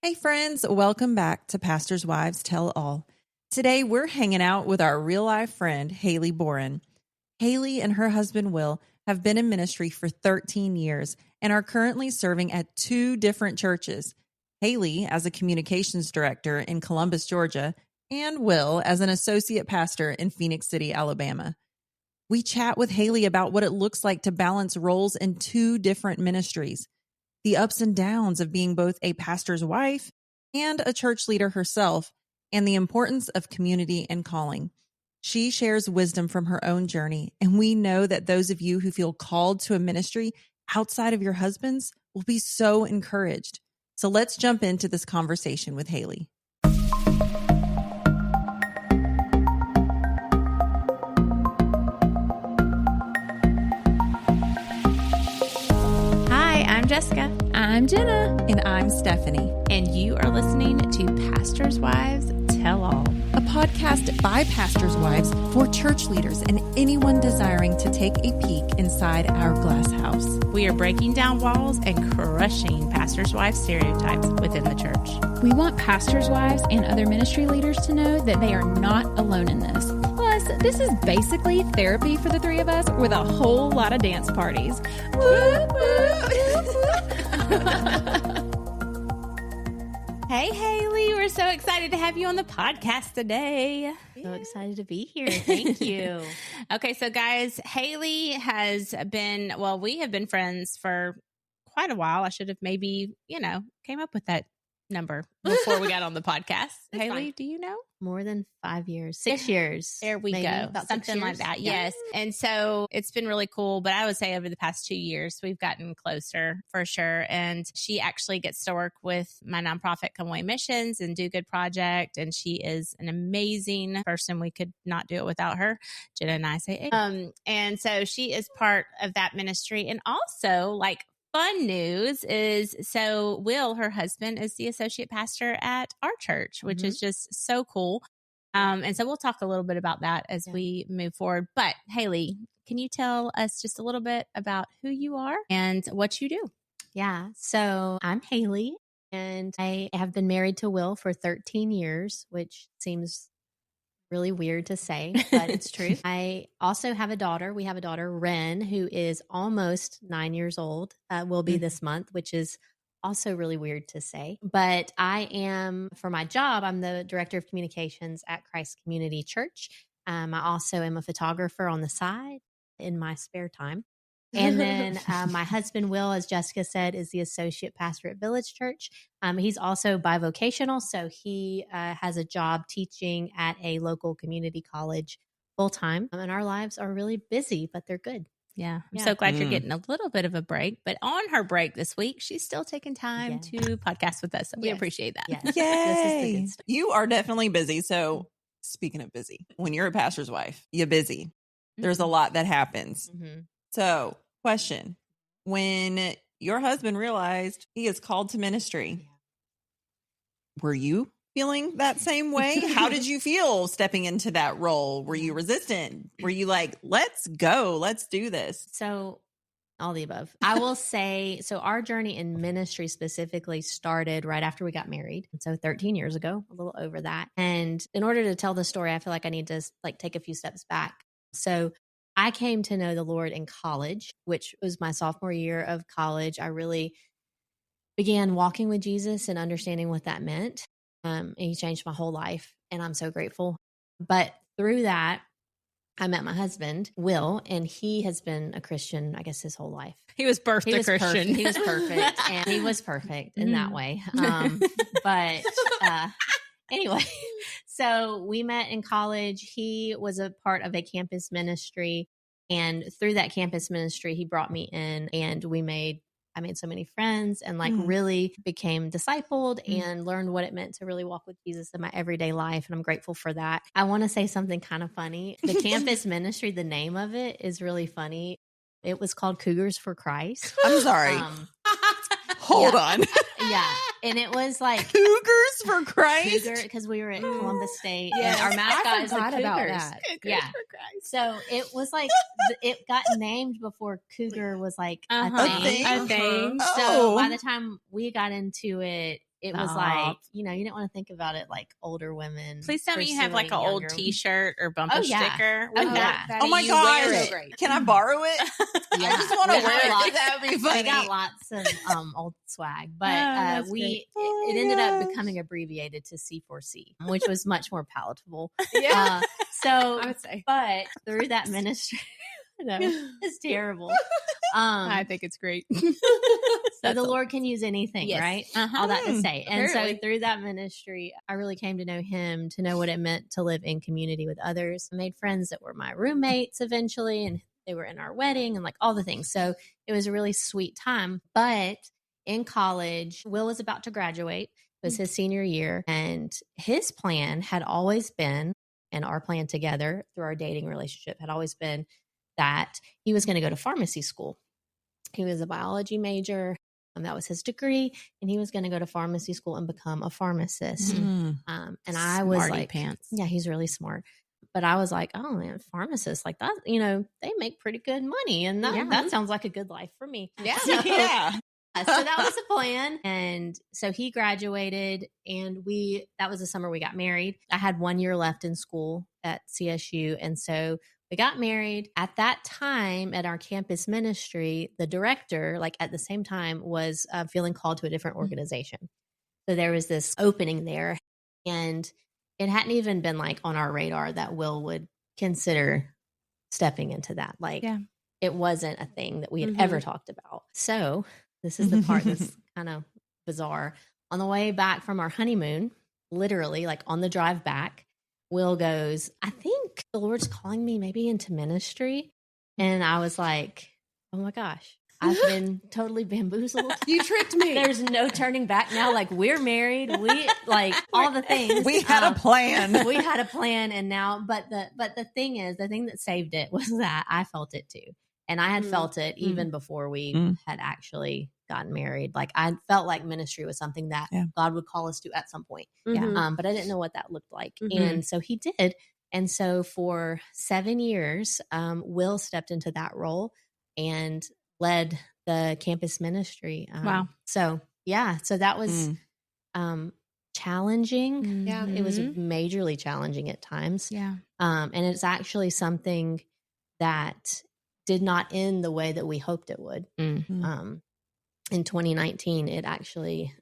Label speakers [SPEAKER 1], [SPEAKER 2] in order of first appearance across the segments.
[SPEAKER 1] Hey friends, welcome back to Pastors' Wives Tell All. Today we're hanging out with our real-life friend, Haley Borin. Haley and her husband, Will, have been in ministry for 13 years and are currently serving at 2 different churches. Haley as a communications director in Columbus, Georgia, and Will as an associate pastor in Phenix City, Alabama. We chat with Haley about what it looks like to balance roles in 2 different ministries, the ups and downs of being both a pastor's wife and a church leader herself, and the importance of community and calling. She shares wisdom from her own journey, and we know that those of you who feel called to a ministry outside of your husband's will be so encouraged. So let's jump into this conversation with Haley.
[SPEAKER 2] I'm Jessica.
[SPEAKER 3] I'm Jenna.
[SPEAKER 1] And I'm Stephanie.
[SPEAKER 2] And you are listening to Pastors' Wives Tell All,
[SPEAKER 1] a podcast by pastors' wives for church leaders and anyone desiring to take a peek inside our glass house.
[SPEAKER 2] We are breaking down walls and crushing pastors' wives stereotypes within the church.
[SPEAKER 3] We want pastors' wives and other ministry leaders to know that they are not alone in this. Plus, this is basically therapy for the 3 of us with a whole lot of dance parties.
[SPEAKER 2] Hey, Haley, we're so excited to have you on the podcast today.
[SPEAKER 4] So excited to be here. Thank you.
[SPEAKER 2] Okay, so guys, Haley has been, we have been friends for quite a while. I should have maybe, came up with that number before we got on the podcast. Haley,
[SPEAKER 4] fine.
[SPEAKER 2] Do you know?
[SPEAKER 4] More than 5 years, 6 years.
[SPEAKER 2] There we
[SPEAKER 4] maybe,
[SPEAKER 2] go.
[SPEAKER 4] about
[SPEAKER 2] Something like that.
[SPEAKER 4] Yeah.
[SPEAKER 2] Yes. And so it's been really cool. But I would say over the past 2 years, we've gotten closer for sure. And she actually gets to work with my nonprofit, Come Away Missions and Do Good Project. And she is an amazing person. We could not do it without her. Jenna and I say, and so she is part of that ministry. And also, fun news is, so Will, her husband, is the associate pastor at our church, which is just so cool. And so we'll talk a little bit about that as we move forward. But Haley, can you tell us just a little bit about who you are and what you do?
[SPEAKER 4] Yeah. So I'm Haley, and I have been married to Will for 13 years, which seems really weird to say, but it's true. I also have a daughter. We have a daughter, Ren, who is almost 9 years old, will be this month, which is also really weird to say. But I am, for my job, I'm the director of communications at Christ Community Church. I also am a photographer on the side in my spare time. And then my husband, Will, as Jessica said, is the associate pastor at Village Church. He's also bivocational, so he has a job teaching at a local community college full-time. And our lives are really busy, but they're good.
[SPEAKER 2] Yeah. I'm so glad you're getting a little bit of a break. But on her break this week, she's still taking time to podcast with us. So we appreciate that.
[SPEAKER 4] Yes.
[SPEAKER 1] Yay!
[SPEAKER 4] This is the good stuff.
[SPEAKER 1] You are definitely busy. So speaking of busy, when you're a pastor's wife, you're busy. There's a lot that happens.
[SPEAKER 4] Mm-hmm.
[SPEAKER 1] So question, when your husband realized he is called to ministry, were you feeling that same way? How did you feel stepping into that role? Were you resistant? Were you like, let's go, let's do this?
[SPEAKER 4] So all the above. I will say, so our journey in ministry specifically started right after we got married. And so 13 years ago, a little over that. And in order to tell the story, I feel like I need to take a few steps back. So I came to know the Lord in college, which was my sophomore year of college. I really began walking with Jesus and understanding what that meant. And he changed my whole life, and I'm so grateful. But through that, I met my husband, Will, and he has been a Christian, I guess, his whole life.
[SPEAKER 2] He was birthed a Christian.
[SPEAKER 4] He was perfect, and he was perfect in that way. But anyway, so we met in college. He was a part of a campus ministry, and through that campus ministry, he brought me in, and I made so many friends and really became discipled and learned what it meant to really walk with Jesus in my everyday life. And I'm grateful for that. I want to say something kind of funny. The campus ministry, the name of it is really funny. It was called Cougars for Christ.
[SPEAKER 1] I'm sorry. Hold on.
[SPEAKER 4] Yeah. And it was like
[SPEAKER 1] Cougars for Christ.
[SPEAKER 4] Because we were at Columbus State.
[SPEAKER 1] Yes.
[SPEAKER 4] And our mascot is the
[SPEAKER 3] forgot
[SPEAKER 4] Cougars.
[SPEAKER 3] about that.
[SPEAKER 4] Yeah. So it was like, it got named before Cougar was like a thing.
[SPEAKER 2] A thing.
[SPEAKER 4] So by the time we got into it, it was like, you didn't want to think about it like older women.
[SPEAKER 2] Please tell me you have like an old T-shirt or bumper sticker.
[SPEAKER 4] Oh,
[SPEAKER 2] with
[SPEAKER 4] yeah.
[SPEAKER 2] that
[SPEAKER 1] Oh my
[SPEAKER 2] you wear
[SPEAKER 1] gosh.
[SPEAKER 2] it.
[SPEAKER 5] Great.
[SPEAKER 1] Can I borrow it?
[SPEAKER 4] Yeah.
[SPEAKER 1] I just want to
[SPEAKER 4] We
[SPEAKER 1] wear
[SPEAKER 4] got
[SPEAKER 1] it.
[SPEAKER 4] lots-
[SPEAKER 1] That would be funny.
[SPEAKER 4] We got lots of old swag, but
[SPEAKER 2] that's
[SPEAKER 4] it
[SPEAKER 1] great.
[SPEAKER 4] ended up
[SPEAKER 1] gosh.
[SPEAKER 4] becoming abbreviated to C4C, which was much more palatable.
[SPEAKER 5] Yeah.
[SPEAKER 4] So,
[SPEAKER 5] I would say.
[SPEAKER 4] but through that ministry, no, it's terrible.
[SPEAKER 2] I think it's great.
[SPEAKER 4] So the Lord can use anything,
[SPEAKER 2] Yes.
[SPEAKER 4] right?
[SPEAKER 2] Uh-huh.
[SPEAKER 4] All that to say. And
[SPEAKER 5] Apparently.
[SPEAKER 4] so through that ministry, I really came to know him, to know what it meant to live in community with others. I made friends that were my roommates eventually, and they were in our wedding and like all the things. So it was a really sweet time. But in college, Will was about to graduate. It was his senior year. And his plan had always been, and our plan together through our dating relationship had always been, that he was going to go to pharmacy school. He was a biology major. And that was his degree. And he was going to go to pharmacy school and become a pharmacist.
[SPEAKER 1] Mm.
[SPEAKER 4] And I was
[SPEAKER 2] Smarty
[SPEAKER 4] like,
[SPEAKER 2] pants.
[SPEAKER 4] yeah, he's really smart. But I was like, oh man, pharmacists like that, they make pretty good money. And that sounds like a good life for me.
[SPEAKER 5] Yeah.
[SPEAKER 4] So,
[SPEAKER 1] Yeah.
[SPEAKER 4] so that was the plan. And so he graduated, and that was the summer we got married. I had 1 year left in school at CSU. And so we got married. At that time, at our campus ministry, the director, like at the same time, was feeling called to a different organization. So there was this opening there, and it hadn't even been like on our radar that Will would consider stepping into that. Like, it wasn't a thing that we had ever talked about. So this is the part that's kind of bizarre. On the way back from our honeymoon, literally like on the drive back, Will goes, I think the Lord's calling me maybe into ministry. And I was like, oh my gosh, I've been totally bamboozled.
[SPEAKER 5] You tricked me.
[SPEAKER 4] There's no turning back now. Like, we're married. We like all the things.
[SPEAKER 1] We had a plan.
[SPEAKER 4] We had a plan. And now, but the thing is, the thing that saved it was that I felt it too. And I had felt it even before we had actually gotten married. Like, I felt like ministry was something that God would call us to at some point. But I didn't know what that looked like. And so he did. And so for 7 years, Will stepped into that role and led the campus ministry.
[SPEAKER 2] Wow.
[SPEAKER 4] So that was challenging.
[SPEAKER 5] Yeah.
[SPEAKER 4] It was majorly challenging at times.
[SPEAKER 2] Yeah.
[SPEAKER 4] And it's actually something that did not end the way that we hoped it would. In 2019, it actually,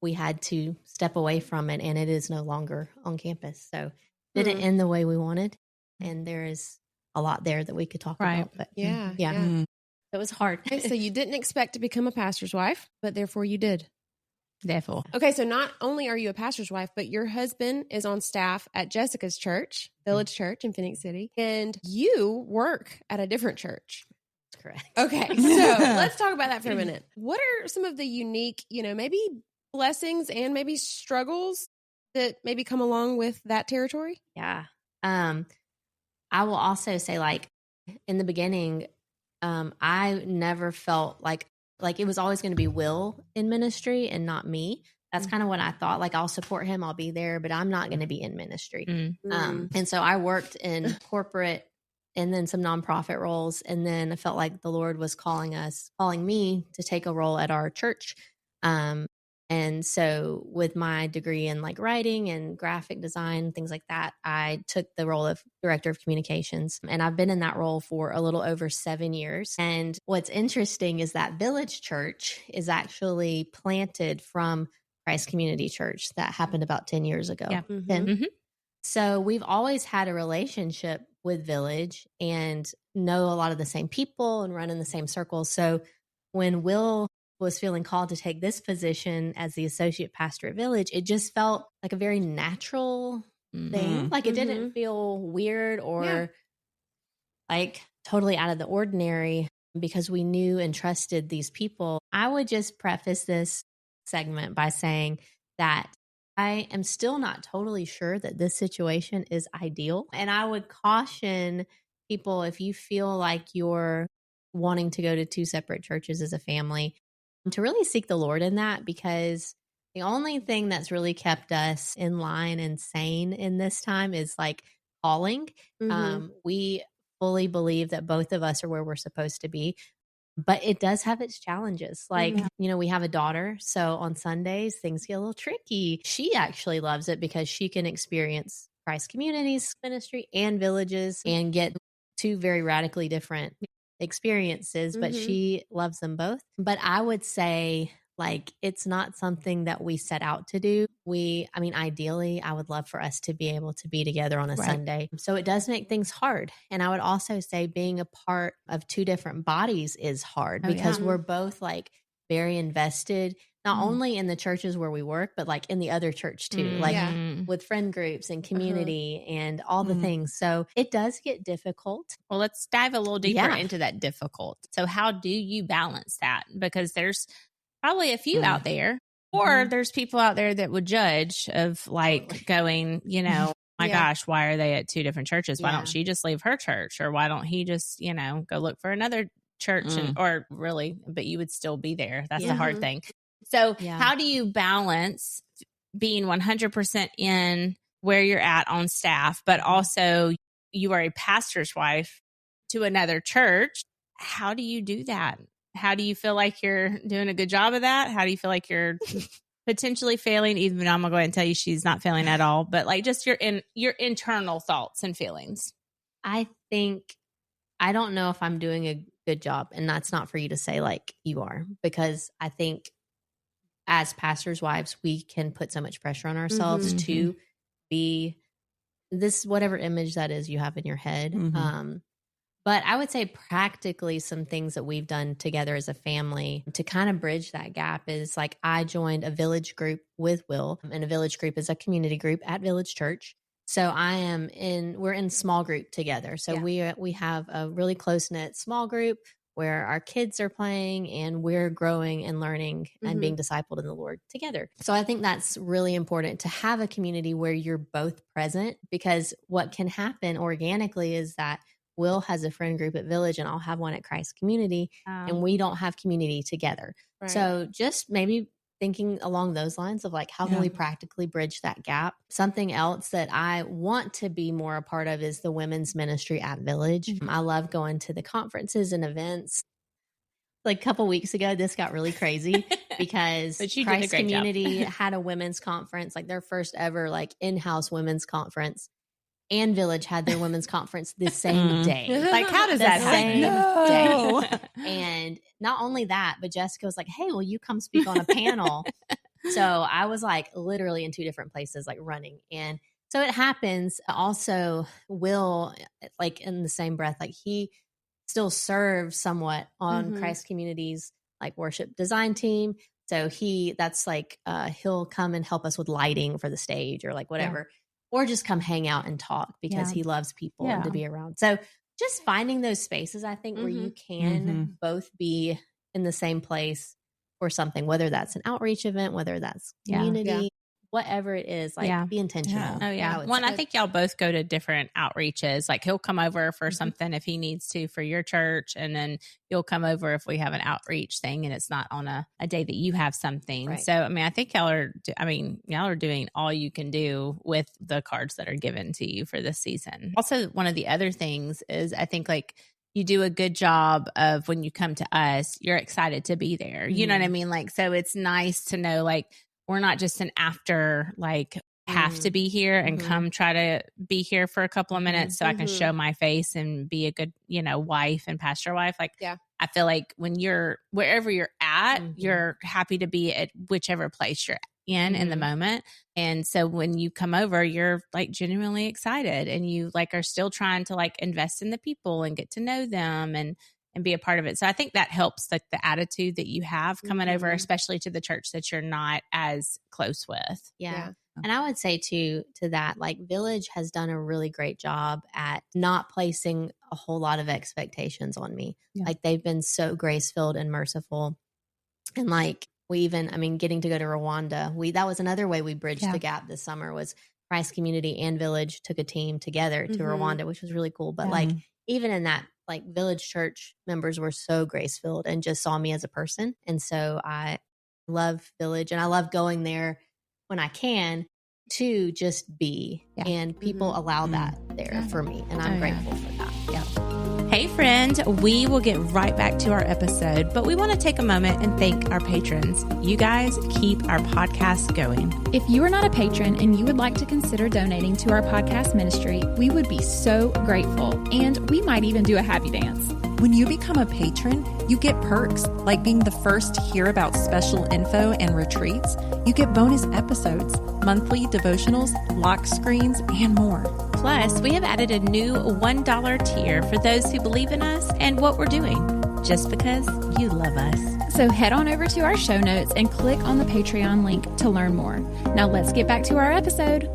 [SPEAKER 4] we had to step away from it, and it is no longer on campus. So it didn't end the way we wanted. And there is a lot there that we could talk about. But
[SPEAKER 5] Yeah.
[SPEAKER 4] it was hard.
[SPEAKER 5] Okay, so you didn't expect to become a pastor's wife, but therefore you did.
[SPEAKER 2] Therefore.
[SPEAKER 5] Okay, so not only are you a pastor's wife, but your husband is on staff at Jessica's church, Village Church in Phenix City, and you work at a different church.
[SPEAKER 4] That's correct.
[SPEAKER 5] Okay, so let's talk about that for a minute. What are some of the unique, maybe blessings and maybe struggles that maybe come along with that territory?
[SPEAKER 4] Yeah. I will also say, like, in the beginning, I never felt like it was always going to be Will in ministry and not me. That's kind of what I thought. Like, I'll support him, I'll be there, but I'm not going to be in ministry. And so I worked in corporate and then some nonprofit roles. And then I felt like the Lord was calling me to take a role at our church. And so with my degree in like writing and graphic design, things like that, I took the role of director of communications. And I've been in that role for a little over 7 years. And what's interesting is that Village Church is actually planted from Christ Community Church. That happened about 10 years ago.
[SPEAKER 2] Yeah.
[SPEAKER 4] 10. So we've always had a relationship with Village and know a lot of the same people and run in the same circles. So when Will was feeling called to take this position as the associate pastor at Village, it just felt like a very natural thing. Like, it didn't feel weird or like totally out of the ordinary, because we knew and trusted these people. I would just preface this segment by saying that I am still not totally sure that this situation is ideal. And I would caution people, if you feel like you're wanting to go to two separate churches as a family, to really seek the Lord in that, because the only thing that's really kept us in line and sane in this time is like calling. We fully believe that both of us are where we're supposed to be. But it does have its challenges. Like, we have a daughter. So on Sundays, things get a little tricky. She actually loves it because she can experience Christ Communities ministry and Villages and get two very radically different experiences, but she loves them both. But I would say, like, it's not something that we set out to do. Ideally, I would love for us to be able to be together on a Sunday. So it does make things hard. And I would also say being a part of two different bodies is hard because we're both like very invested, not only in the churches where we work, but like in the other church too, with friend groups and community and all the things. So it does get difficult.
[SPEAKER 2] Well, let's dive a little deeper into that difficult. So how do you balance that? Because there's probably a few out there, or there's people out there that would judge of like going, my gosh, why are they at two different churches? Why don't she just leave her church? Or why don't he just, go look for another church but you would still be there. That's the hard thing. So how do you balance being 100% in where you're at on staff, but also you are a pastor's wife to another church? How do you do that? How do you feel like you're doing a good job of that? How do you feel like you're potentially failing? Even though I'm going to go ahead and tell you she's not failing at all, but like just your internal thoughts and feelings.
[SPEAKER 4] I think, I don't know if I'm doing a good job, and that's not for you to say like you are, because I think as pastors' wives, we can put so much pressure on ourselves to be this, whatever image that is you have in your head. But I would say practically some things that we've done together as a family to kind of bridge that gap is like I joined a village group with Will, and a village group is a community group at Village Church. So we're in small group together. So we have a really close-knit small group where our kids are playing and we're growing and learning and being discipled in the Lord together. So I think that's really important to have a community where you're both present, because what can happen organically is that Will has a friend group at Village and I'll have one at Christ Community, and we don't have community together. Right. So just maybe thinking along those lines of like, how can we practically bridge that gap? Something else that I want to be more a part of is the women's ministry at Village. I love going to the conferences and events. Like a couple weeks ago, this got really crazy because Christ Community had a women's conference, like their first ever like in-house women's conference. And Village had their women's conference the same day.
[SPEAKER 2] Like, how does that happen?
[SPEAKER 4] Day. And not only that, but Jessica was like, hey, will you come speak on a panel? So I was like literally in two different places, like running. And so it happens. Also, Will, like in the same breath, like he still serves somewhat on Christ Community's like worship design team. So that's like, he'll come and help us with lighting for the stage or like whatever. Yeah. Or just come hang out and talk because he loves people and to be around. So just finding those spaces, I think, where you can both be in the same place for something, whether that's an outreach event, whether that's community, whatever it is, like be intentional.
[SPEAKER 2] Oh, yeah. I think y'all both go to different outreaches. Like he'll come over for something if he needs to for your church. And then you'll come over if we have an outreach thing and it's not on a day that you have something. Right. So, I think y'all are doing all you can do with the cards that are given to you for this season. Also, one of the other things is I think like you do a good job of when you come to us, you're excited to be there. You know what I mean? Like, so it's nice to know like, we're not just an after, like, have to be here and come try to be here for a couple of minutes so I can show my face and be a good, wife and pastor wife. Like, I feel like when you're, wherever you're at, you're happy to be at whichever place you're in the moment. And so when you come over, you're like genuinely excited and you like are still trying to like invest in the people and get to know them and be a part of it. So I think that helps like the attitude that you have coming over, especially to the church that you're not as close with.
[SPEAKER 4] Yeah. And I would say to that, like Village has done a really great job at not placing a whole lot of expectations on me. Yeah. Like they've been so grace-filled and merciful. And like we even, getting to go to Rwanda, that was another way we bridged the gap this summer was Christ Community and Village took a team together to Rwanda, which was really cool. But like even in that, like Village Church members were so grace-filled and just saw me as a person. And so I love Village and I love going there when I can to just be. And people allow that there for me. And I'm grateful for that.
[SPEAKER 2] Yeah. Hey, friends. friend, we will get right back to our episode, but we want to take a moment and thank our patrons. You guys keep our podcast going.
[SPEAKER 3] If you are not a patron and you would like to consider donating to our podcast ministry, we would be so grateful, and we might even do a happy dance.
[SPEAKER 1] When you become a patron, you get perks like being the first to hear about special info and retreats. You get bonus episodes, monthly devotionals, lock screens, and more.
[SPEAKER 2] Plus, we have added a new $1 tier for those who believe in us and what we're doing, just because you love us.
[SPEAKER 3] So head on over to our show notes and click on the Patreon link to learn more. Now let's get back to our episode.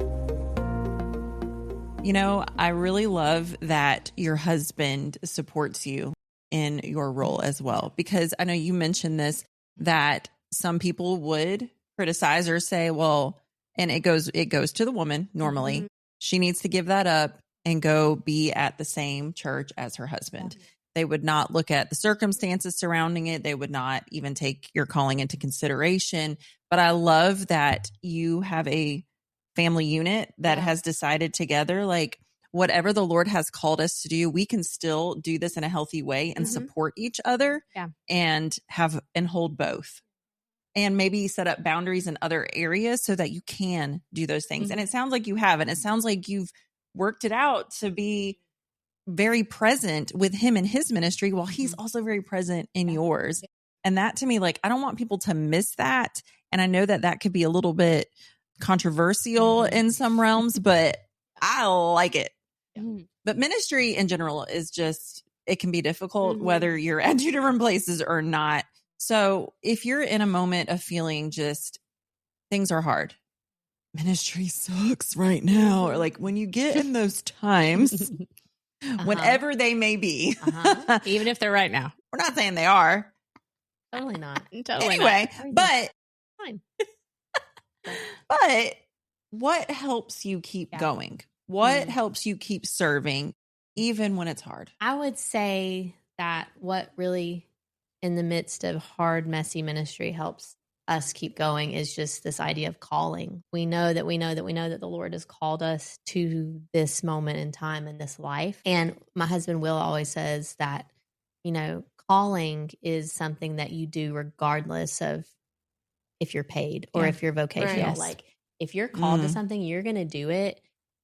[SPEAKER 1] You know, I really love that your husband supports you in your role as well, because I know you mentioned this, that some people would criticize or say, well, and it goes to the woman normally. Mm-hmm. She needs to give that up and go be at the same church as her husband. Mm-hmm. They would not look at the circumstances surrounding it. They would not even take your calling into consideration. But I love that you have a family unit that has decided together, like, whatever the Lord has called us to do, we can still do this in a healthy way and support each other and hold both. And maybe set up boundaries in other areas so that you can do those things. And it sounds like you have, and it sounds like you've worked it out to be very present with him in his ministry while he's also very present in yours. And that, to me, like, I don't want people to miss that. And I know that that could be a little bit controversial in some realms, but I like it. But ministry in general is just, it can be difficult whether you're at two different places or not. So if you're in a moment of feeling just things are hard, ministry sucks right now, or like when you get in those times, whenever they may be,
[SPEAKER 2] even if they're right now,
[SPEAKER 1] we're not saying they are.
[SPEAKER 4] Totally not.
[SPEAKER 1] Anyway, but
[SPEAKER 4] fine.
[SPEAKER 1] But what helps you keep going? What helps you keep serving even when it's hard?
[SPEAKER 4] I would say that what really, in the midst of hard, messy ministry, helps us keep going is just this idea of calling. We know that the Lord has called us to this moment in time in this life. And my husband Will always says that, you know, calling is something that you do regardless of if you're paid or if you're vocational. Right. Like, if you're called to something, you're going to do it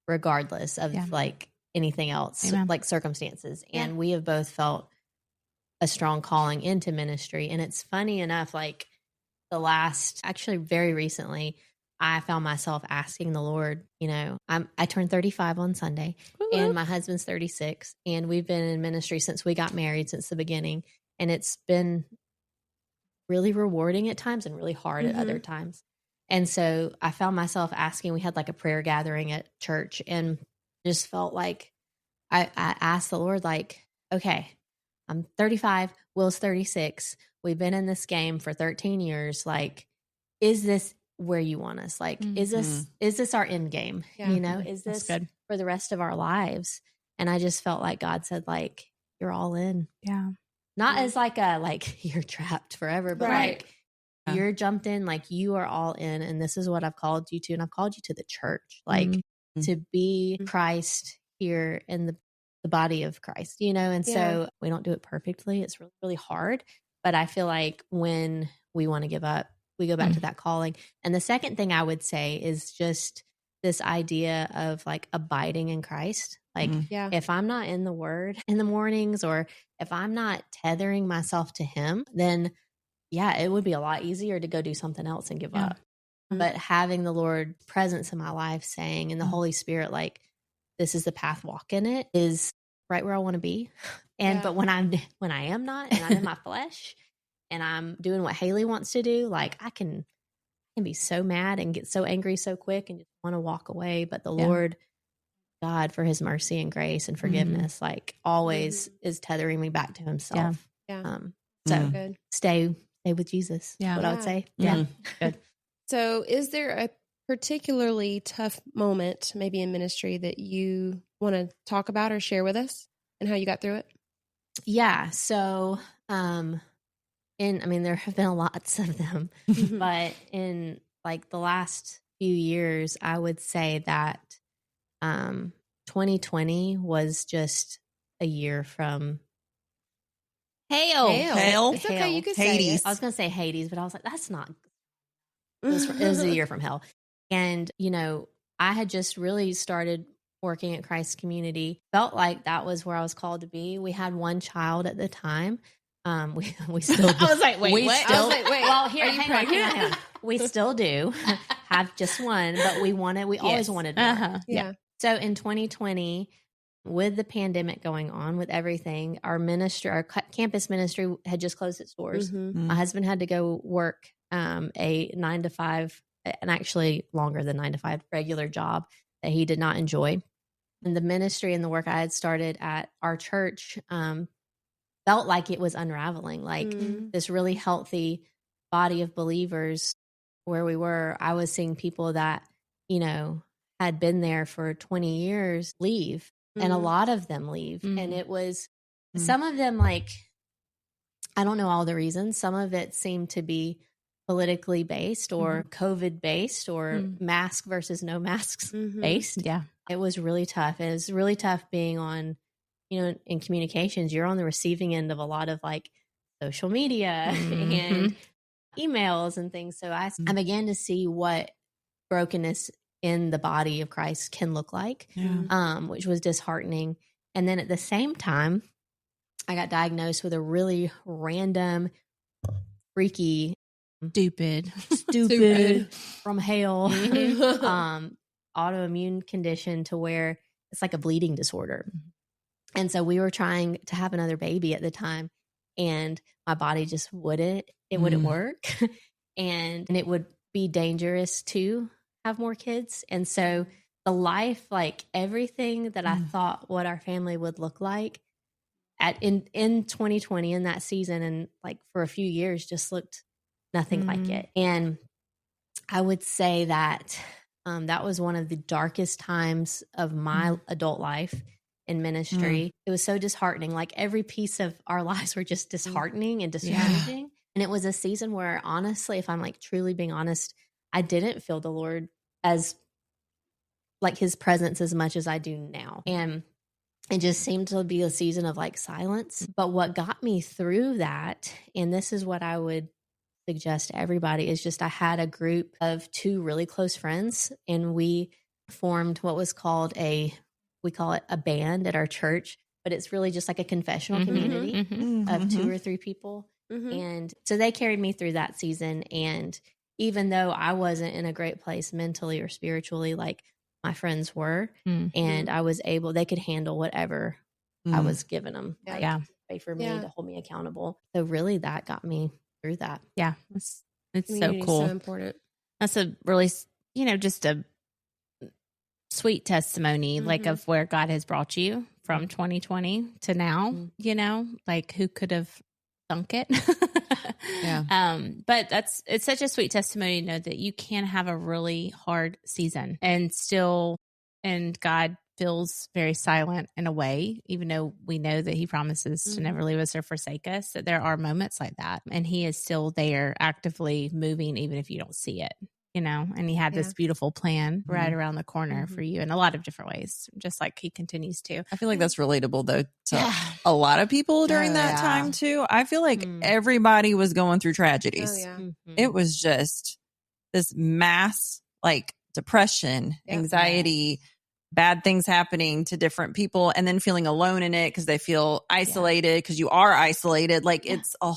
[SPEAKER 4] regardless of like anything else, like circumstances. And we have both felt a strong calling into ministry. And it's funny enough, like actually very recently, I found myself asking the Lord, you know, I turned 35 on Sunday and my husband's 36, and we've been in ministry since we got married, since the beginning. And it's been really rewarding at times and really hard at other times. And so I found myself asking, we had like a prayer gathering at church, and just felt like I asked the Lord, like, okay, I'm 35, Will's 36. We've been in this game for 13 years. Like, is this where you want us? Like, is this our end game? Yeah. You know, is this good for the rest of our lives? And I just felt like God said, like, you're all in.
[SPEAKER 2] Yeah.
[SPEAKER 4] Not as like you're trapped forever, but like, you're jumped in, like, you are all in, and this is what I've called you to. And I've called you to the church, like to be Christ here in the body of Christ, you know? And so we don't do it perfectly. It's really, really hard. But I feel like when we want to give up, we go back to that calling. And the second thing I would say is just this idea of like abiding in Christ. Like, if I'm not in the Word in the mornings, or if I'm not tethering myself to Him, then it would be a lot easier to go do something else and give up. But having the Lord presence in my life, saying, and the Holy Spirit, like, this is the path, walk in it, is right where I want to be. And but when I am not, and I'm in my flesh, and I'm doing what Haley wants to do, like, I can be so mad and get so angry so quick and just want to walk away. But the Lord God, for His mercy and grace and forgiveness, like, always is tethering me back to Himself. So good. Stay with Jesus. Yeah, what I would say. Yeah, good.
[SPEAKER 5] So, is there a particularly tough moment, maybe in ministry, that you want to talk about or share with us, and how you got through it?
[SPEAKER 4] Yeah. So, there have been lots of them, but in like the last few years, I would say that 2020 was just a year from
[SPEAKER 1] Hell.
[SPEAKER 5] It's okay. You can
[SPEAKER 1] Hades.
[SPEAKER 5] say
[SPEAKER 4] I was going to say Hades, but I was like, that's not. It was a year from hell. And, I had just really started working at Christ Community. Felt like that was where I was called to be. We had one child at the time. We still do.
[SPEAKER 2] I was like, wait, what?
[SPEAKER 4] Still,
[SPEAKER 5] I was like, wait,
[SPEAKER 4] well, here,
[SPEAKER 5] are you
[SPEAKER 4] hang on,
[SPEAKER 5] pregnant?
[SPEAKER 4] hang on. We still do have just one, but we always wanted more.
[SPEAKER 2] Uh-huh.
[SPEAKER 5] Yeah.
[SPEAKER 4] So in 2020, with the pandemic going on, with everything, our campus ministry had just closed its doors.
[SPEAKER 5] Mhm.
[SPEAKER 4] My husband had to go work a 9 to 5, and actually longer than 9 to 5 regular job that he did not enjoy. And the ministry and the work I had started at our church felt like it was unraveling, like this really healthy body of believers where we were. I was seeing people that, had been there for 20 years leave, and a lot of them leave. And it was some of them, like, I don't know all the reasons. Some of it seemed to be politically based or COVID based or mask versus no masks based.
[SPEAKER 2] Yeah.
[SPEAKER 4] It was really tough. It was really tough being on, in communications. You're on the receiving end of a lot of like social media and emails and things. So I began to see what brokenness in the body of Christ can look like, which was disheartening. And then at the same time, I got diagnosed with a really random, freaky, stupid from hell autoimmune condition to where it's like a bleeding disorder. And so we were trying to have another baby at the time, and my body just wouldn't work. and it would be dangerous to have more kids. And so the life, like everything that I thought what our family would look like in 2020 in that season, and like for a few years, just looked nothing like it. And I would say that that was one of the darkest times of my adult life in ministry. It was so disheartening. Like every piece of our lives were just disheartening and discouraging. And it was a season where, honestly, if I'm like truly being honest, I didn't feel the Lord as like his presence as much as I do now. And it just seemed to be a season of like silence. But what got me through that, and this is what I would suggest to everybody, is just I had a group of 2 really close friends, and we formed what was called we call it a band at our church, but it's really just like a confessional community of 2 or 3 people. And so they carried me through that season. And even though I wasn't in a great place mentally or spiritually, like my friends were, and I was they could handle whatever I was giving them. Pray for me to hold me accountable. So really that got me through that.
[SPEAKER 2] Yeah. It's so cool.
[SPEAKER 5] So important.
[SPEAKER 2] That's a really, just a sweet testimony, like of where God has brought you from 2020 to now, like who could have thunk it? But it's such a sweet testimony to know that you can have a really hard season and God feels very silent in a way, even though we know that he promises to never leave us or forsake us, that there are moments like that. And he is still there actively moving, even if you don't see it, and he had this beautiful plan right around the corner for you in a lot of different ways, just like he continues to.
[SPEAKER 1] I feel like that's relatable though to a lot of people during that time too. I feel like everybody was going through tragedies. It was just this mass like depression, anxiety, bad things happening to different people, and then feeling alone in it because they feel isolated because you are isolated. Like it's a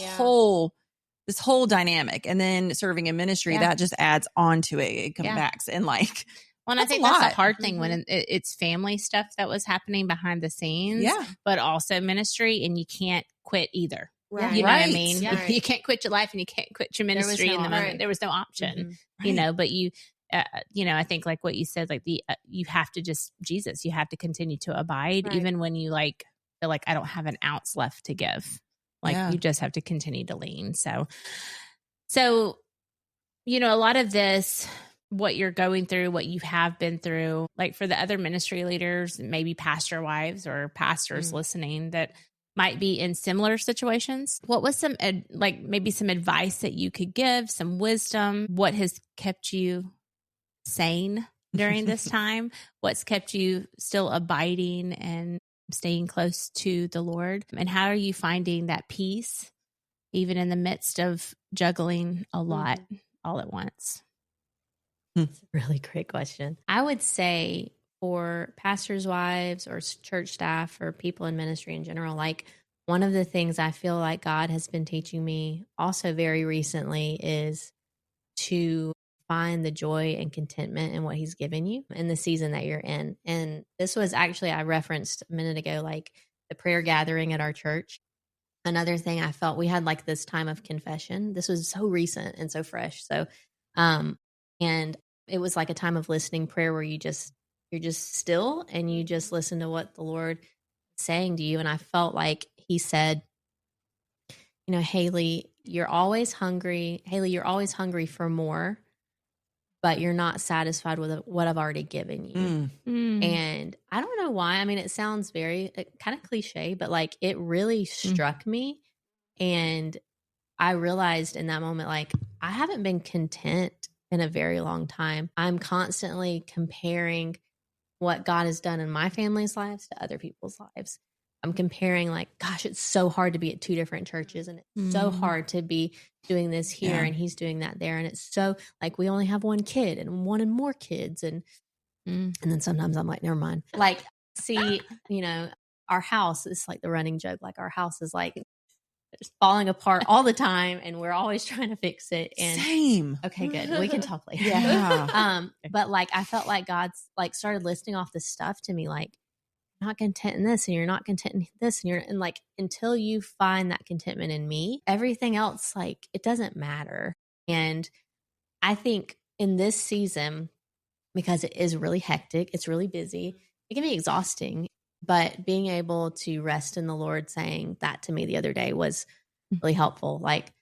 [SPEAKER 1] this whole dynamic. And then serving in ministry, that just adds on to it. It comes back and like,
[SPEAKER 2] well, and I think that's a hard thing when it's family stuff that was happening behind the scenes, but also ministry, and you can't quit either.
[SPEAKER 5] Right.
[SPEAKER 2] You know what I mean? You can't quit your life and you can't quit your ministry in the moment. There was no option, but you, I think like what you said, like you have to you have to continue to abide even when you like feel like I don't have an ounce left to give. Like you just have to continue to lean. So, a lot of this, what you're going through, what you have been through, like for the other ministry leaders, maybe pastor wives or pastors listening that might be in similar situations, what was some maybe some advice that you could give, some wisdom? What has kept you sane during this time? What's kept you still abiding and staying close to the Lord? And how are you finding that peace, even in the midst of juggling a lot all at once?
[SPEAKER 4] That's a really great question. I would say for pastors' wives or church staff or people in ministry in general, like one of the things I feel like God has been teaching me also very recently is to find the joy and contentment in what he's given you in the season that you're in. And this was actually, I referenced a minute ago, like the prayer gathering at our church. Another thing I felt, we had like this time of confession. This was so recent and so fresh. So, and it was like a time of listening prayer where you're just still and you just listen to what the Lord is saying to you. And I felt like he said, you know, Haley, you're always hungry. Haley, you're always hungry for more, but you're not satisfied with what I've already given you. And I don't know why. I mean, it sounds very kind of cliche, but like it really struck me. And I realized in that moment, like I haven't been content in a very long time. I'm constantly comparing what God has done in my family's lives to other people's lives. I'm comparing like, gosh, it's so hard to be at 2 different churches and it's so hard to be doing this here and he's doing that there. And it's so like, we only have 1 kid and wanted more kids. And then sometimes I'm like, never mind. Like, see, you know, our house is like the running joke. Like our house is like just falling apart all the time and we're always trying to fix it. And
[SPEAKER 1] Same.
[SPEAKER 4] Okay, good. We can talk later.
[SPEAKER 1] Yeah.
[SPEAKER 4] But like, I felt like God's like started listing off this stuff to me, like, not content in this and you're not content in this and like until you find that contentment in me, everything else, like it doesn't matter. And I think in this season, because it is really hectic, it's really busy, it can be exhausting, but being able to rest in the Lord, saying that to me the other day was really helpful. Like,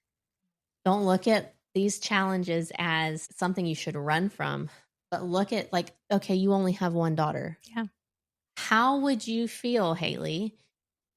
[SPEAKER 4] don't look at these challenges as something you should run from, but look at like, okay, you only have 1 daughter.
[SPEAKER 2] Yeah.
[SPEAKER 4] How would you feel, Haley?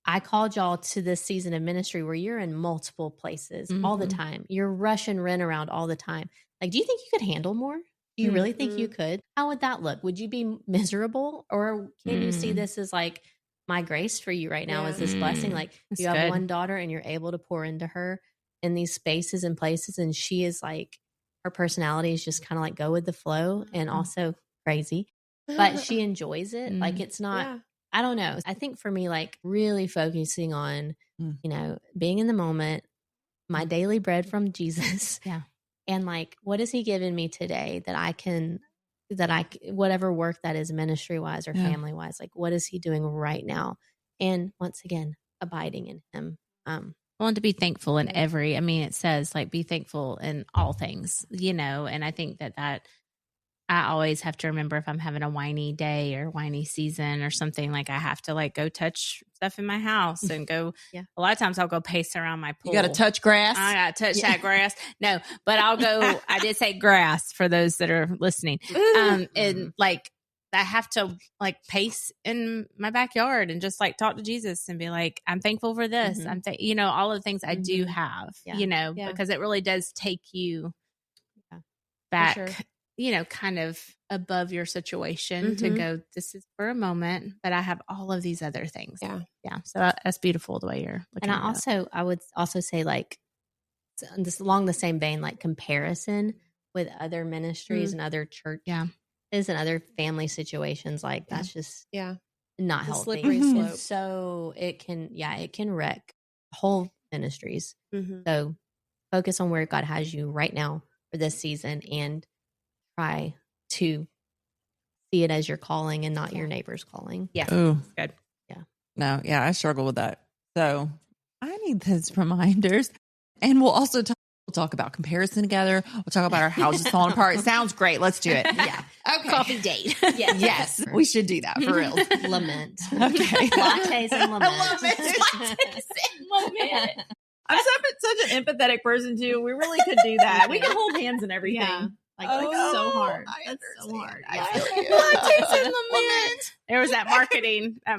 [SPEAKER 4] I called y'all to this season of ministry where you're in multiple places all the time. You're rushing Ren around all the time. Like, do you think you could handle more? Do you really think you could? How would that look? Would you be miserable? Or can you see this as like my grace for you right now is this blessing? Like
[SPEAKER 2] That's
[SPEAKER 4] you have
[SPEAKER 2] good.
[SPEAKER 4] 1 daughter and you're able to pour into her in these spaces and places. And she is like, her personality is just kind of like go with the flow and also crazy. But she enjoys it. Like it's not, I don't know. I think for me, like really focusing on, you know, being in the moment, my daily bread from Jesus.
[SPEAKER 2] Yeah.
[SPEAKER 4] And like, what has he given me today whatever work that is ministry wise or family wise, like what is he doing right now? And once again, abiding in him.
[SPEAKER 2] Well, and to be thankful in it says like, be thankful in all things, you know, and I think that I always have to remember if I'm having a whiny day or whiny season or something, like I have to like go touch stuff in my house and go. A lot of times I'll go pace around my pool.
[SPEAKER 1] You got to touch grass.
[SPEAKER 2] I got to touch that grass. No, but I'll go. I did say grass for those that are listening. And like I have to like pace in my backyard and just like talk to Jesus and be like, I'm thankful for this. You know, all of the things I do have, you know, because it really does take you back. You know, kind of above your situation to go, this is for a moment, but I have all of these other things. Yeah. So that's beautiful the way you're looking at it.
[SPEAKER 4] I would also say like this along the same vein, like comparison with other ministries and other churches and other family situations. Like that's just not healthy.
[SPEAKER 5] Slippery slope.
[SPEAKER 4] So it can wreck whole ministries. So focus on where God has you right now for this season and try to see it as your calling and not your neighbor's calling.
[SPEAKER 2] Yeah.
[SPEAKER 1] Oh,
[SPEAKER 2] good.
[SPEAKER 4] Yeah.
[SPEAKER 1] No, yeah, I struggle with that. So I need those reminders. And we'll also talk about comparison together. We'll talk about our houses falling apart. It sounds great. Let's do it.
[SPEAKER 4] Yeah.
[SPEAKER 1] Okay.
[SPEAKER 2] Coffee date.
[SPEAKER 1] Yes, we should do that for real.
[SPEAKER 4] Lament.
[SPEAKER 1] Okay.
[SPEAKER 4] Lattes and lament.
[SPEAKER 2] Lament.
[SPEAKER 1] I'm such an empathetic person too. We really could do that. We can hold hands and everything.
[SPEAKER 4] Yeah. Like
[SPEAKER 1] Oh,
[SPEAKER 4] that's so hard.
[SPEAKER 1] I
[SPEAKER 4] That's so
[SPEAKER 1] understand.
[SPEAKER 4] hard.
[SPEAKER 1] I
[SPEAKER 4] Yeah.
[SPEAKER 1] feel you.
[SPEAKER 2] Lattes and lament. There was that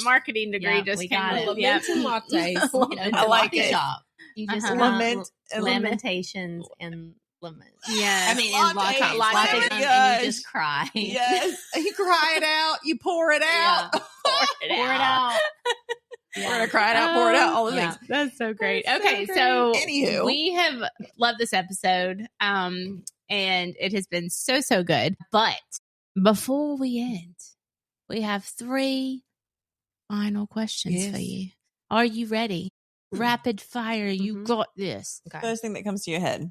[SPEAKER 2] marketing degree
[SPEAKER 4] Yeah,
[SPEAKER 2] just
[SPEAKER 4] we
[SPEAKER 2] came
[SPEAKER 4] got
[SPEAKER 2] up.
[SPEAKER 4] it.
[SPEAKER 2] Yeah.
[SPEAKER 5] Laments and lattes.
[SPEAKER 4] You know,
[SPEAKER 1] I
[SPEAKER 4] it's
[SPEAKER 1] like
[SPEAKER 4] a coffee
[SPEAKER 1] it.
[SPEAKER 4] shop. You just want
[SPEAKER 1] Lament and
[SPEAKER 4] lamentations and lament.
[SPEAKER 2] Yes.
[SPEAKER 4] I mean, and
[SPEAKER 1] Lattes.
[SPEAKER 4] lattes,
[SPEAKER 1] Oh my
[SPEAKER 4] and
[SPEAKER 1] gosh.
[SPEAKER 4] you just cry.
[SPEAKER 1] Yes. You cry it out. You pour it out.
[SPEAKER 4] Yeah. Pour it out.
[SPEAKER 1] We're going to cry it out, pour it out, all the things.
[SPEAKER 2] That's so great.
[SPEAKER 5] That's so
[SPEAKER 2] Okay,
[SPEAKER 5] great.
[SPEAKER 2] so
[SPEAKER 1] Anywho.
[SPEAKER 2] we have loved this episode, and it has been so, so good. But before we end, we have 3 final questions for you. Are you ready? Rapid fire. You got this.
[SPEAKER 4] Okay.
[SPEAKER 1] First thing that comes to your head.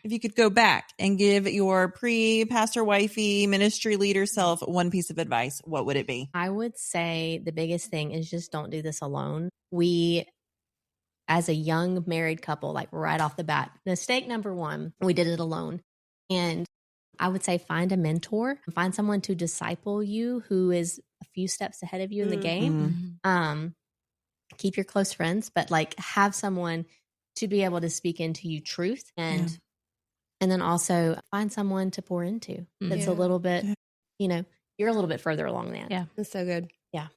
[SPEAKER 1] If you could go back and give your pre-pastor wifey ministry leader self one piece of advice, what would it be?
[SPEAKER 4] I would say the biggest thing is just don't do this alone. We, as a young married couple, like right off the bat, mistake number 1, we did it alone. And I would say find a mentor, find someone to disciple you who is a few steps ahead of you in the game. Keep your close friends, but like have someone to be able to speak into you truth and then also find someone to pour into that's a little bit, you're a little bit further along than.
[SPEAKER 2] Yeah.
[SPEAKER 5] That's so good.
[SPEAKER 4] Yeah.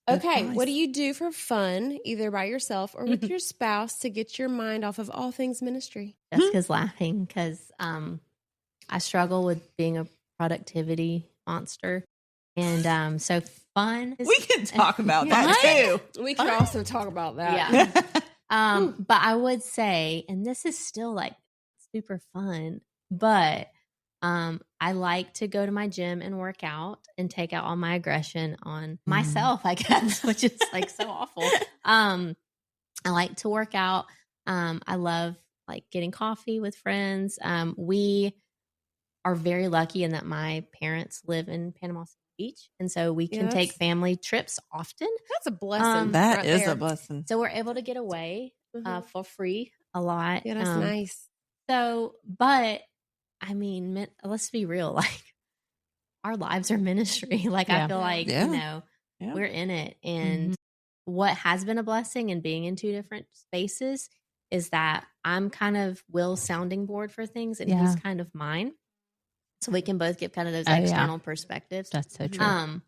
[SPEAKER 5] Okay.
[SPEAKER 1] Advice.
[SPEAKER 5] What do you do for fun, either by yourself or with your spouse, to get your mind off of all things ministry?
[SPEAKER 4] Jessica's laughing because I struggle with being a productivity monster. And so fun.
[SPEAKER 1] We can talk about that too.
[SPEAKER 5] We could also talk about that.
[SPEAKER 4] Yeah. But I would say, and this is still like super fun, but I like to go to my gym and work out and take out all my aggression on myself, I guess, which is like so awful. I like to work out. I love like getting coffee with friends. We are very lucky in that my parents live in Panama City Beach. And so we can take family trips often.
[SPEAKER 5] That's a blessing.
[SPEAKER 1] That
[SPEAKER 5] right
[SPEAKER 1] is
[SPEAKER 5] there.
[SPEAKER 1] a blessing.
[SPEAKER 4] So we're able to get away for free a lot.
[SPEAKER 5] Yeah, that's nice.
[SPEAKER 4] So, but I mean, let's be real. Like our lives are ministry. Like I feel like, we're in it. And what has been a blessing in being in 2 different spaces is that I'm kind of Will's sounding board for things and he's kind of mine. So we can both give kind of those external perspectives.
[SPEAKER 2] That's so true.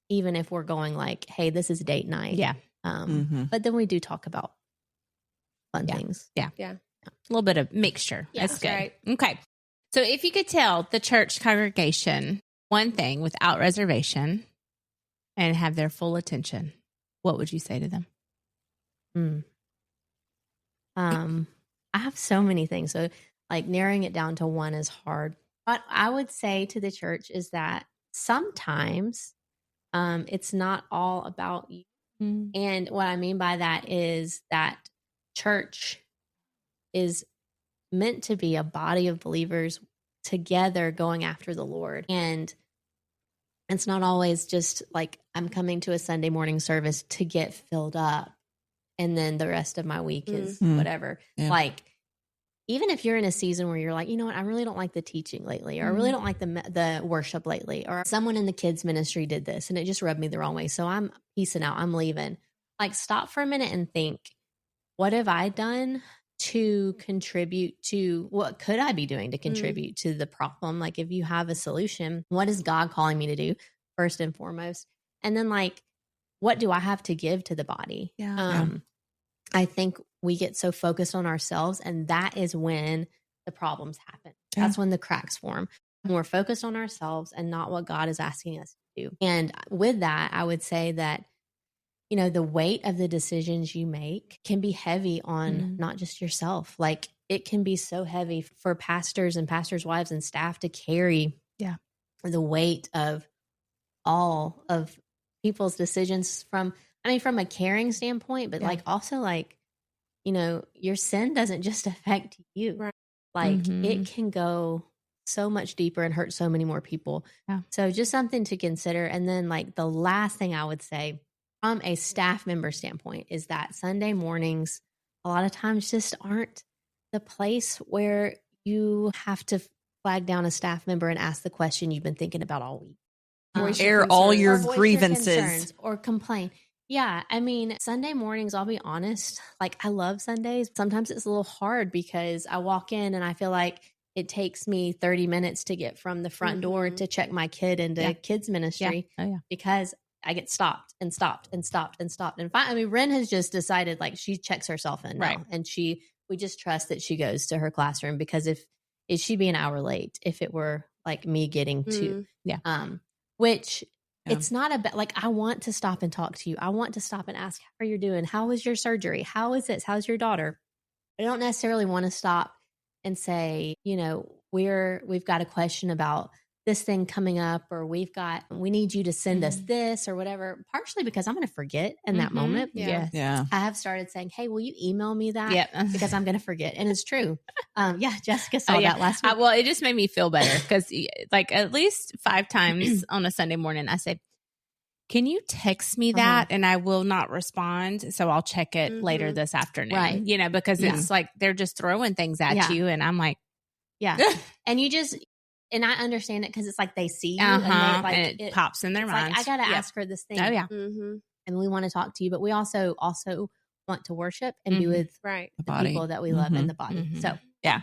[SPEAKER 4] Even if we're going like, hey, this is date night.
[SPEAKER 2] Yeah.
[SPEAKER 4] But then we do talk about fun things.
[SPEAKER 2] Yeah. A little bit of mixture.
[SPEAKER 4] Yeah,
[SPEAKER 2] that's good.
[SPEAKER 5] right.
[SPEAKER 2] Okay. So if you could tell the church congregation one thing without reservation and have their full attention, what would you say to them?
[SPEAKER 4] I have so many things. So like narrowing it down to one is hard. What I would say to the church is that sometimes it's not all about you. And what I mean by that is that church is meant to be a body of believers together going after the Lord. And it's not always just like I'm coming to a Sunday morning service to get filled up and then the rest of my week is whatever. Like, even if you're in a season where you're like, you know what, I really don't like the teaching lately, or I really don't like the worship lately, or someone in the kids ministry did this and it just rubbed me the wrong way. So I'm peacing out. I'm leaving. Like stop for a minute and think, what have I done to contribute to, what could I be doing to contribute to the problem? Like if you have a solution, what is God calling me to do first and foremost? And then like, what do I have to give to the body? I think we get so focused on ourselves, and that is when the problems happen. That's when the cracks form. When we're focused on ourselves and not what God is asking us to do. And with that, I would say that, the weight of the decisions you make can be heavy on not just yourself. Like it can be so heavy for pastors and pastors' wives and staff to carry the weight of all of people's decisions from a caring standpoint, but like also like, your sin doesn't just affect you.
[SPEAKER 5] Right.
[SPEAKER 4] Like it can go so much deeper and hurt so many more people.
[SPEAKER 2] Yeah.
[SPEAKER 4] So just something to consider. And then like the last thing I would say from a staff member standpoint is that Sunday mornings a lot of times just aren't the place where you have to flag down a staff member and ask the question you've been thinking about all week.
[SPEAKER 1] Air all your
[SPEAKER 4] Or voice your
[SPEAKER 1] grievances.
[SPEAKER 4] concerns or complain. Yeah. I mean, Sunday mornings, I'll be honest, like I love Sundays. Sometimes it's a little hard because I walk in and I feel like it takes me 30 minutes to get from the front door to check my kid into kids ministry because I get stopped. And finally, Ren has just decided like she checks herself in now, and we just trust that she goes to her classroom because if she'd be an hour late if it were like me getting to, which It's not about like, I want to stop and talk to you. I want to stop and ask how you're doing. How was your surgery? How is this? How's your daughter? I don't necessarily want to stop and say, you know, we've got a question about this thing coming up, or we need you to send us this or whatever, partially because I'm going to forget in that moment.
[SPEAKER 2] Yeah.
[SPEAKER 4] I have started saying, hey, will you email me that?
[SPEAKER 2] Yep.
[SPEAKER 4] Because I'm going to forget. And it's true. Jessica saw that last week.
[SPEAKER 2] Well, it just made me feel better because like at least 5 times on a Sunday morning, I say, can you text me that? And I will not respond. So I'll check it later this afternoon. Right. You know, because it's like they're just throwing things at you. And I'm like,
[SPEAKER 4] and you just, and I understand it because it's like they see you
[SPEAKER 2] and it pops in their minds.
[SPEAKER 4] Like, I got to ask her this thing.
[SPEAKER 2] Oh, yeah.
[SPEAKER 4] And we want to talk to you, but we also want to worship and be with the people that we love in the body. So,
[SPEAKER 1] yeah.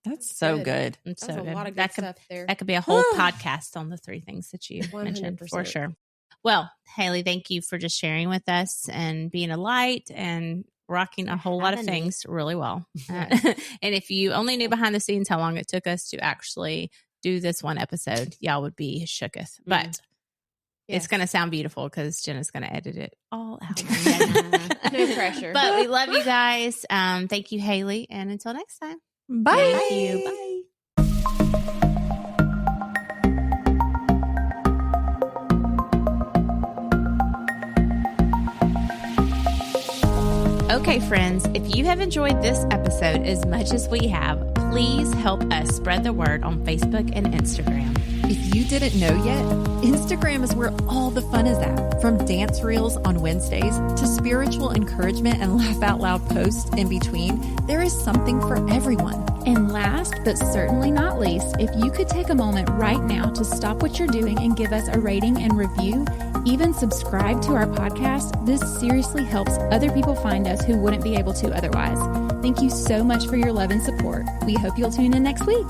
[SPEAKER 1] That's so good.
[SPEAKER 2] It's
[SPEAKER 5] That's
[SPEAKER 2] so
[SPEAKER 5] a
[SPEAKER 2] good.
[SPEAKER 5] lot of good stuff there.
[SPEAKER 2] That could be a whole podcast on the 3 things that you mentioned for sure. Well, Haley, thank you for just sharing with us and being a light and rocking a whole lot of things really well. And if you only knew behind the scenes how long it took us to actually do this one episode, y'all would be shooketh. But it's going to sound beautiful because Jenna's going to edit it all out.
[SPEAKER 5] No pressure.
[SPEAKER 2] But we love you guys. Thank you, Haley. And until next time.
[SPEAKER 1] Bye.
[SPEAKER 2] Thank you. Bye. Okay, friends, if you have enjoyed this episode as much as we have, please help us spread the word on Facebook and Instagram.
[SPEAKER 1] If you didn't know yet, Instagram is where all the fun is at. From dance reels on Wednesdays to spiritual encouragement and laugh out loud posts in between, there is something for everyone.
[SPEAKER 3] And last but certainly not least, if you could take a moment right now to stop what you're doing and give us a rating and review, even subscribe to our podcast, this seriously helps other people find us who wouldn't be able to otherwise. Thank you so much for your love and support. We hope you'll tune in next week.